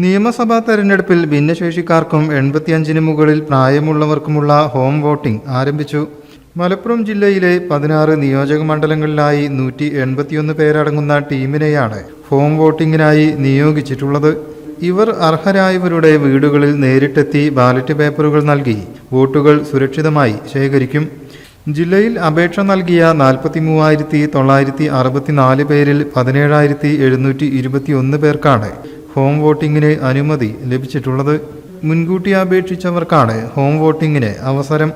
നിയമസഭാ തെരഞ്ഞെടുപ്പിൽ ഭിന്നശേഷിക്കാർക്കും 85-ന് മുകളിൽ പ്രായമുള്ളവർക്കുമുള്ള ഹോം വോട്ടിംഗ് ആരംഭിച്ചു. മലപ്പുറം ജില്ലയിലെ 16 നിയോജക മണ്ഡലങ്ങളിലായി 181 പേരടങ്ങുന്ന ടീമിനെയാണ് ഹോം വോട്ടിങ്ങിനായി നിയോഗിച്ചിട്ടുള്ളത്. ഇവർ അർഹരായവരുടെ വീടുകളിൽ നേരിട്ടെത്തി ബാലറ്റ് പേപ്പറുകൾ നൽകി വോട്ടുകൾ സുരക്ഷിതമായി ശേഖരിക്കും. ജില്ലയിൽ അപേക്ഷ നൽകിയ 43,964 പേരിൽ 17,721 പേർക്കാണ് ഹോം വോട്ടിങ്ങിന് അനുമതി ലഭിച്ചിട്ടുള്ളത്. മുൻകൂട്ടി അപേക്ഷിച്ചവർക്കാണ് ഹോം വോട്ടിങ്ങിന് അവസരം.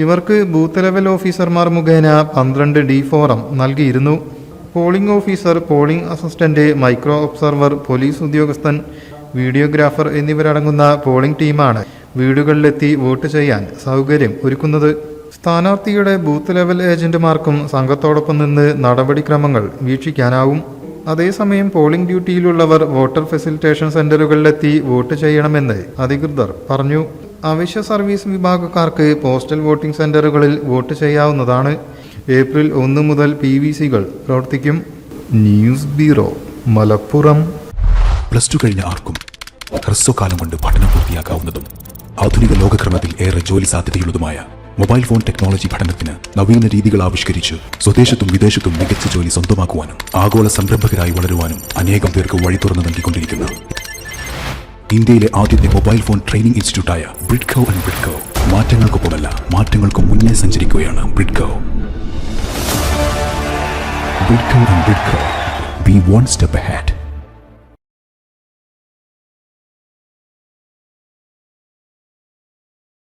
ഇവർക്ക് ബൂത്ത് ലെവൽ ഓഫീസർമാർ മുഖേന 12D ഫോറം നൽകിയിരുന്നു. Polling officer, polling assistant, micro observer, police ഉദ്യോഗസ്ഥൻ, വീഡിയോഗ്രാഫർ എന്നിവരടങ്ങുന്ന പോളിംഗ് ടീമാണ് വീടുകളിലെത്തി വോട്ട് ചെയ്യാൻ സൗകര്യം ഒരുക്കുന്നത്. സ്ഥാനാർത്ഥിയുടെ ബൂത്ത് ലെവൽ ഏജന്റുമാർക്കും സംഘത്തോടൊപ്പം നിന്ന് നടപടിക്രമങ്ങൾ വീക്ഷിക്കാനാവും. അതേസമയം പോളിംഗ് ഡ്യൂട്ടിയിലുള്ളവർ വോട്ടർ ഫെസിലിറ്റേഷൻ സെന്ററുകളിലെത്തി വോട്ട് ചെയ്യണമെന്ന് അധികൃതർ പറഞ്ഞു. അവശ്യ സർവീസ് വിഭാഗക്കാർക്ക് പോസ്റ്റൽ വോട്ടിംഗ് സെന്ററുകളിൽ വോട്ട് ചെയ്യാവുന്നതാണ്. ഏപ്രിൽ 1 മുതൽ PVC-കൾ പ്രവർത്തിക്കും. News bureau, Malappuram. +2 കഴിഞ്ഞ ആർക്കും ഹ്രസ്വകാലം കൊണ്ട് പഠനം പൂർത്തിയാക്കാവുന്നതും ആധുനിക ലോകക്രമത്തിൽ ഏറെ ജോലി സാധ്യതയുള്ളതുമായ മൊബൈൽ ഫോൺ ടെക്നോളജി പഠനത്തിന് നവീന രീതികൾ ആവിഷ്കരിച്ച് സ്വദേശത്തും വിദേശത്തും മികച്ച ജോലി സ്വന്തമാക്കുവാനും ആഗോള സംരംഭകരായി വളരുവാനും അനേകം പേർക്ക് വഴി തുറന്നു നൽകിക്കൊണ്ടിരിക്കുന്ന ഇന്ത്യയിലെ ആദ്യത്തെ മൊബൈൽ ഫോൺ ട്രെയിനിംഗ് ഇൻസ്റ്റിറ്റ്യൂട്ടായ ബ്രിഡ്കോ ആൻഡ് ബ്രിഡ്കോ മാറ്റങ്ങൾക്കൊപ്പമല്ല, മാറ്റങ്ങൾക്ക് മുന്നേ സഞ്ചരിക്കുകയാണ്. Bridco and Bridco, be one step ahead.